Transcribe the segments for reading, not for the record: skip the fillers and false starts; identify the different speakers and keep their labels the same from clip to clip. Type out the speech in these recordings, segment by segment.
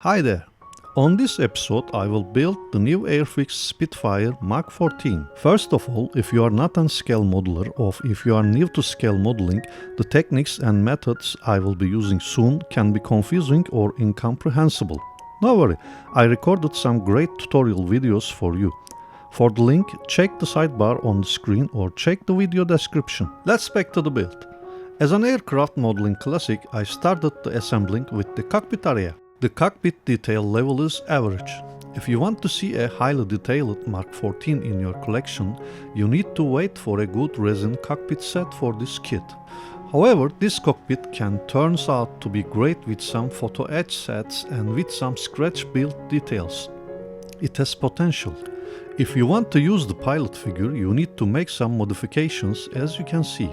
Speaker 1: Hi there! On this episode I will build the new Airfix Spitfire Mk XIV. First of all, if you are not a scale modeler or if you are new to scale modeling, the techniques and methods I will be using soon can be confusing or incomprehensible. No worry, I recorded some great tutorial videos for you. For the link, check the sidebar on the screen or check the video description. Let's back to the build. As an aircraft modeling classic, I started the assembling with the cockpit area. The cockpit detail level is average. If you want to see a highly detailed Mk XIV in your collection, you need to wait for a good resin cockpit set for this kit. However, this cockpit can turn out to be great with some photo etch sets and with some scratch build details. It has potential. If you want to use the pilot figure, you need to make some modifications, as you can see.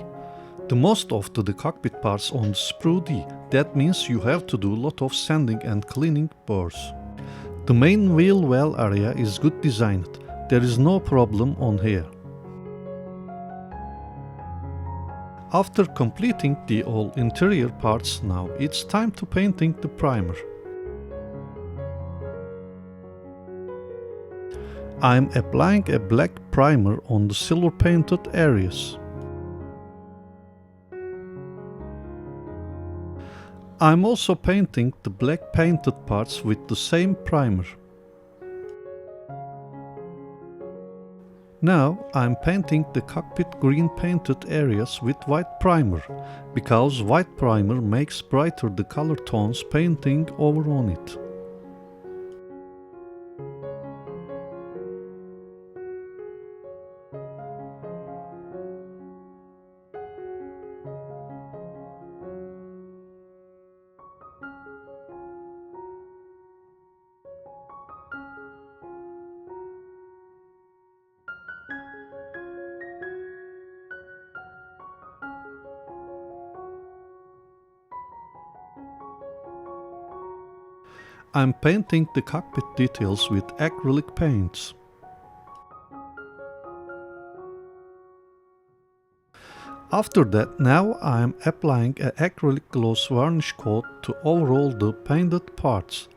Speaker 1: The most of the cockpit parts on the sprue D, that means you have to do a lot of sanding and cleaning burrs. The main wheel well area is good designed, there is no problem on here. After completing the all interior parts, now it's time to painting the primer. I'm applying a black primer on the silver painted areas. I'm also painting the black painted parts with the same primer. Now I'm painting the cockpit green painted areas with white primer, because white primer makes brighter the color tones painting over on it. I'm painting the cockpit details with acrylic paints. After that, now I am applying an acrylic gloss varnish coat to overall the painted parts.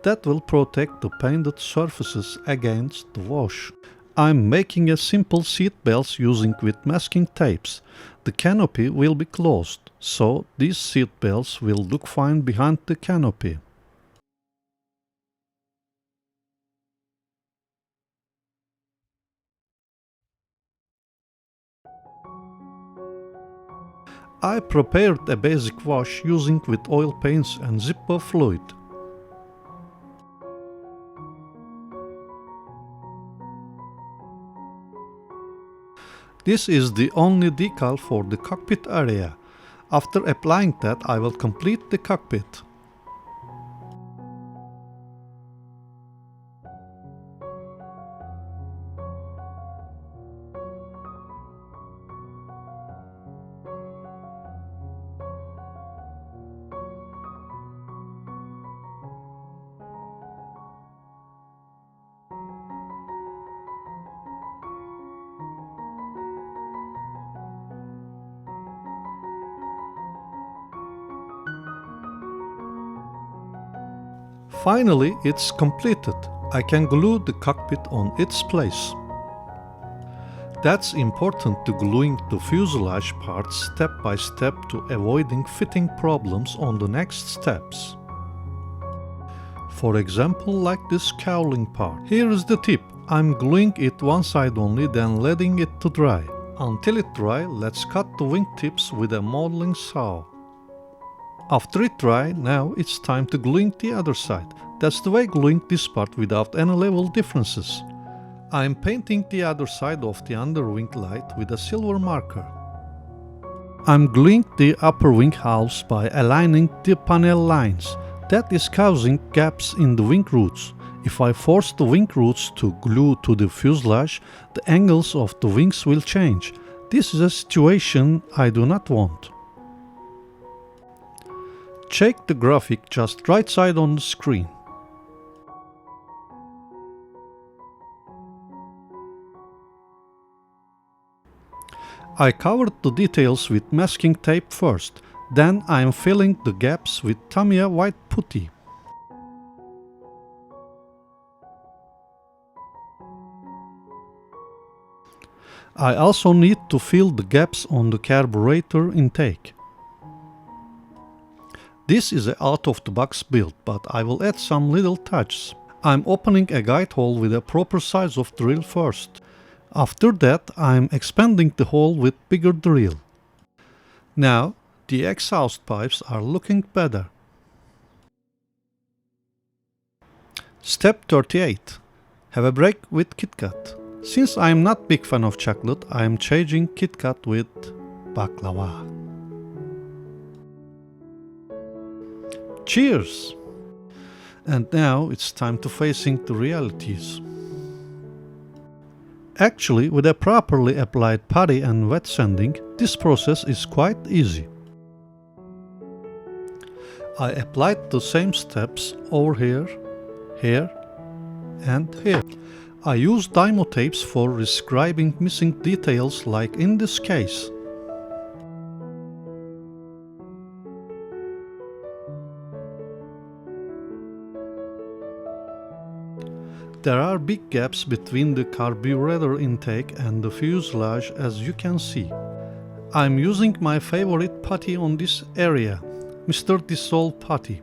Speaker 1: That will protect the painted surfaces against the wash. I'm making a simple seat belts using with masking tapes. The canopy will be closed, so these seat belts will look fine behind the canopy. I prepared a basic wash using with oil paints and Zippo fluid. This is the only decal for the cockpit area. After applying that, I will complete the cockpit. Finally, it's completed. I can glue the cockpit on its place. That's important to gluing the fuselage parts step by step to avoiding fitting problems on the next steps. For example, like this cowling part. Here is the tip. I'm gluing it one side only, then letting it to dry. Until it dry, let's cut the wing tips with a modeling saw. After it dry, now it's time to gluing the other side. That's the way gluing this part without any level differences. I'm painting the other side of the underwing light with a silver marker. I'm gluing the upper wing halves by aligning the panel lines. That is causing gaps in the wing roots. If I force the wing roots to glue to the fuselage, the angles of the wings will change. This is a situation I do not want. Check the graphic just right side on the screen. I covered the details with masking tape first, then I am filling the gaps with Tamiya white putty. I also need to fill the gaps on the carburetor intake. This is an out-of-the-box build, but I will add some little touches. I'm opening a guide hole with a proper size of drill first. After that, I'm expanding the hole with bigger drill. Now, the exhaust pipes are looking better. Step 38. Have a break with KitKat. Since I am not big fan of chocolate, I am changing KitKat with baklava. Cheers! And now it's time to facing the realities. Actually, with a properly applied putty and wet sanding, this process is quite easy. I applied the same steps over here, here, and here. I use dymo tapes for describing missing details like in this case. There are big gaps between the carburetor intake and the fuselage, as you can see. I'm using my favorite putty on this area, Mr. Dissolve Putty.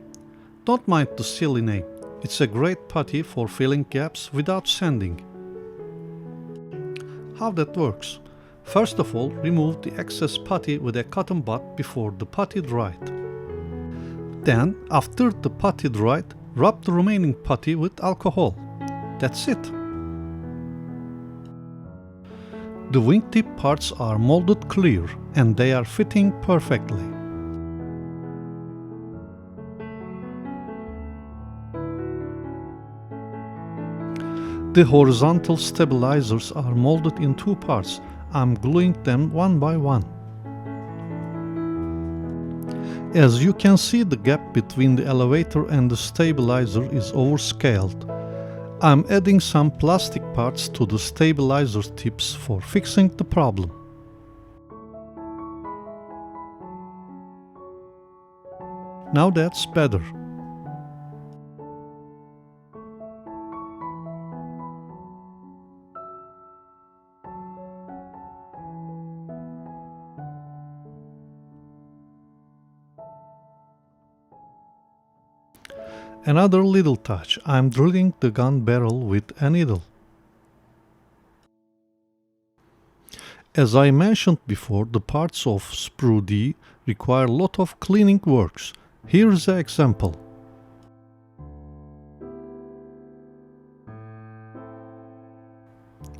Speaker 1: Don't mind the silly name. It's a great putty for filling gaps without sanding. How that works? First of all, remove the excess putty with a cotton bud before the putty dried. Then, after the putty dried, rub the remaining putty with alcohol. That's it. The wingtip parts are molded clear and they are fitting perfectly. The horizontal stabilizers are molded in two parts. I'm gluing them one by one. As you can see, the gap between the elevator and the stabilizer is overscaled. I'm adding some plastic parts to the stabilizer tips for fixing the problem. Now that's better. Another little touch, I'm drilling the gun barrel with a needle. As I mentioned before, the parts of sprue D require a lot of cleaning works. Here's an example.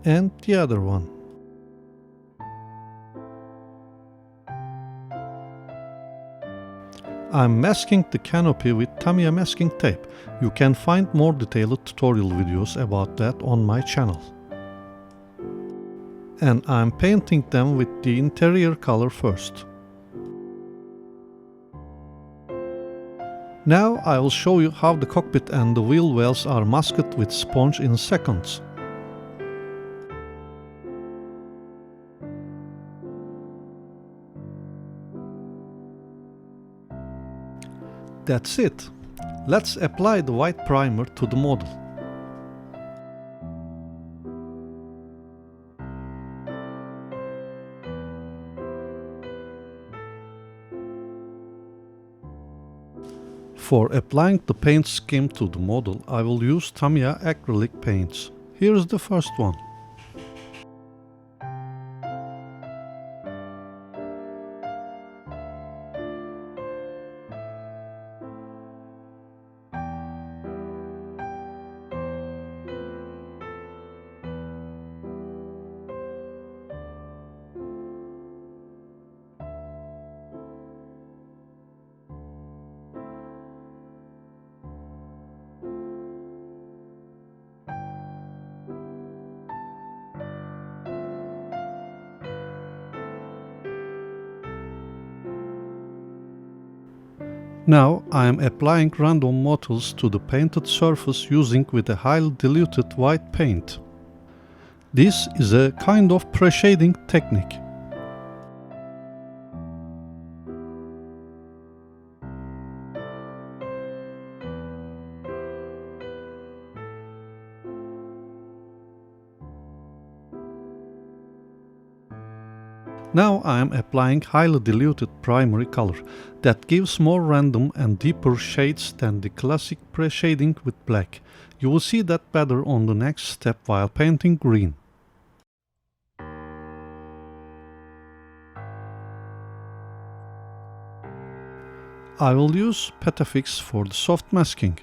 Speaker 1: And the other one. I'm masking the canopy with Tamiya masking tape. You can find more detailed tutorial videos about that on my channel. And I'm painting them with the interior color first. Now I will show you how the cockpit and the wheel wells are masked with sponge in seconds. That's it. Let's apply the white primer to the model. For applying the paint scheme to the model, I will use Tamiya acrylic paints. Here's the first one. Now I am applying random mottles to the painted surface using with a highly diluted white paint. This is a kind of pre-shading technique. Now I am applying highly diluted primary color that gives more random and deeper shades than the classic pre-shading with black. You will see that better on the next step while painting green. I will use Airfix for the soft masking.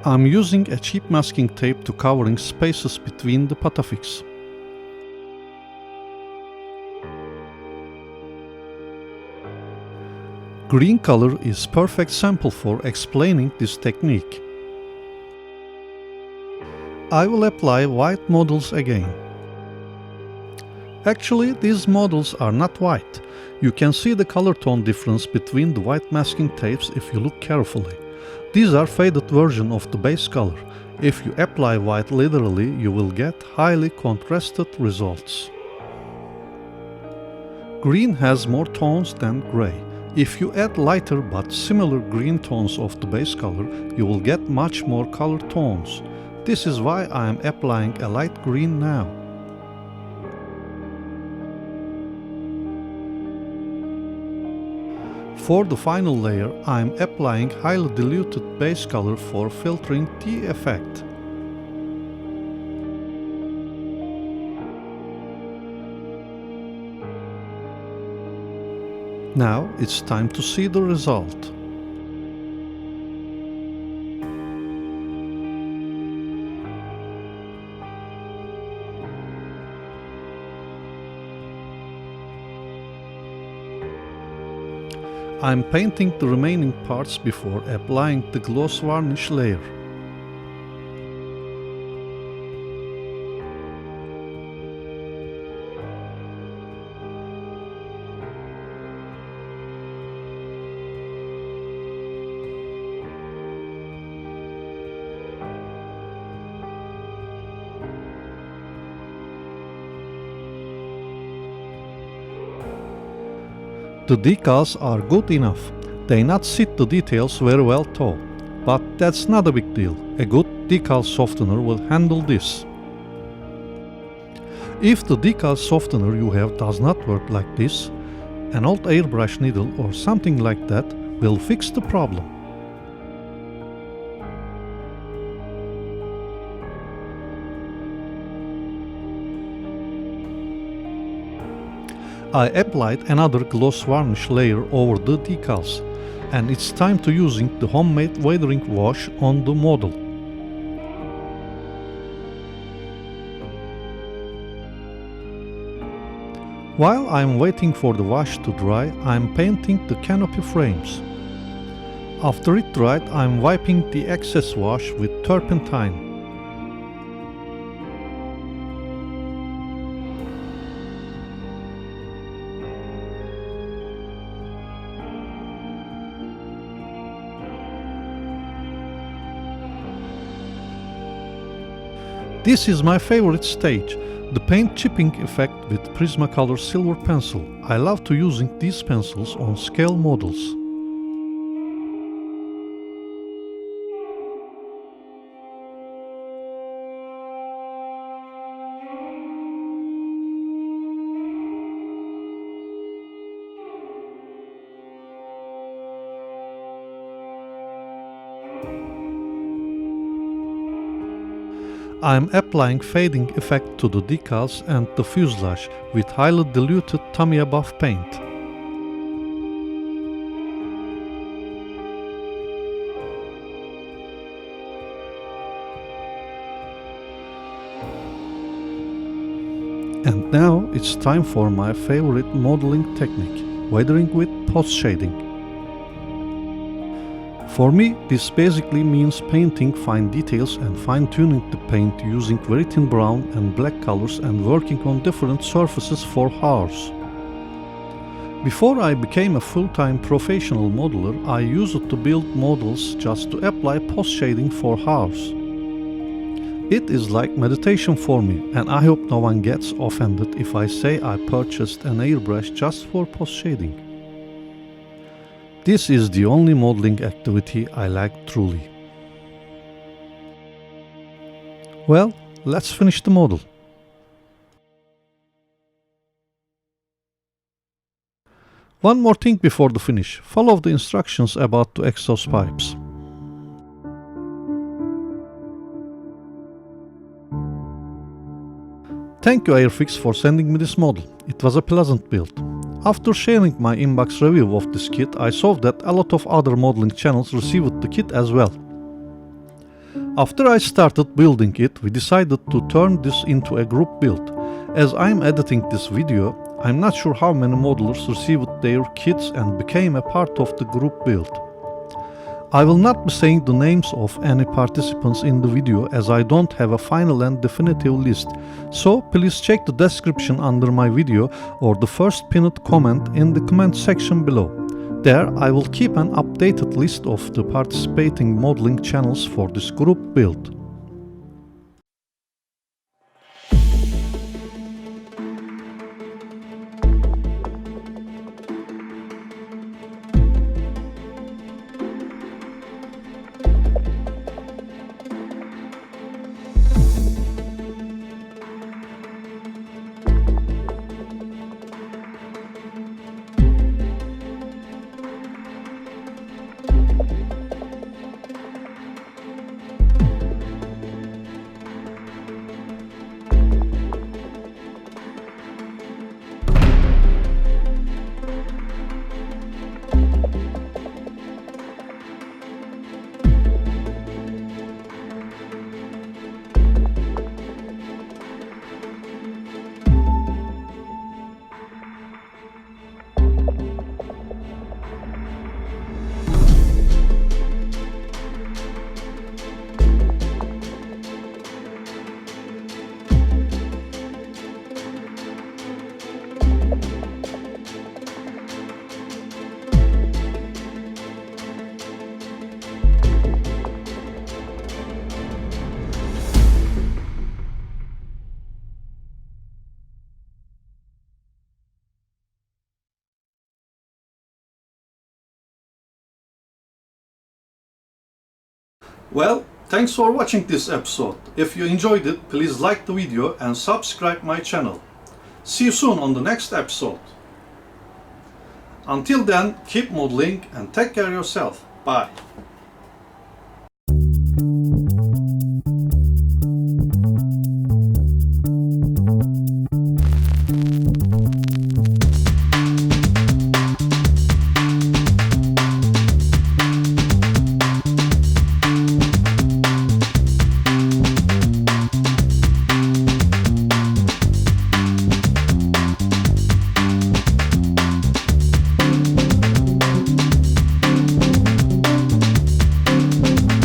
Speaker 1: I'm using a cheap masking tape to covering spaces between the Airfix. Green color is perfect sample for explaining this technique. I will apply white models again. Actually, these models are not white. You can see the color tone difference between the white masking tapes if you look carefully. These are faded version of the base color. If you apply white literally, you will get highly contrasted results. Green has more tones than gray. If you add lighter but similar green tones of the base color, you will get much more color tones. This is why I am applying a light green now. For the final layer, I am applying highly diluted base color for filtering the effect. Now it's time to see the result. I'm painting the remaining parts before applying the gloss varnish layer. The decals are good enough. They not sit the details very well though. But that's not a big deal. A good decal softener will handle this. If the decal softener you have does not work like this, an old airbrush needle or something like that will fix the problem. I applied another gloss varnish layer over the decals, and it's time to using the homemade weathering wash on the model. While I'm waiting for the wash to dry, I'm painting the canopy frames. After it dried, I'm wiping the excess wash with turpentine. This is my favorite stage, the paint chipping effect with Prismacolor silver pencil. I love to using these pencils on scale models. I am applying fading effect to the decals and the fuselage with highly diluted Tamiya buff paint. And now it's time for my favorite modeling technique, weathering with post shading. For me, this basically means painting fine details and fine-tuning the paint using very thin brown and black colors and working on different surfaces for hours. Before I became a full-time professional modeler, I used it to build models just to apply post-shading for hours. It is like meditation for me, and I hope no one gets offended if I say I purchased an airbrush just for post-shading. This is the only modeling activity I like truly. Well, let's finish the model. One more thing before the finish. Follow the instructions about the exhaust pipes. Thank you Airfix for sending me this model. It was a pleasant build. After sharing my inbox review of this kit, I saw that a lot of other modeling channels received the kit as well. After I started building it, we decided to turn this into a group build. As I'm editing this video, I'm not sure how many modelers received their kits and became a part of the group build. I will not be saying the names of any participants in the video as I don't have a final and definitive list, so please check the description under my video or the first pinned comment in the comment section below. There I will keep an updated list of the participating modeling channels for this group build. Well, thanks for watching this episode. If you enjoyed it, please like the video and subscribe my channel. See you soon on the next episode. Until then, keep modeling and take care of yourself. Bye.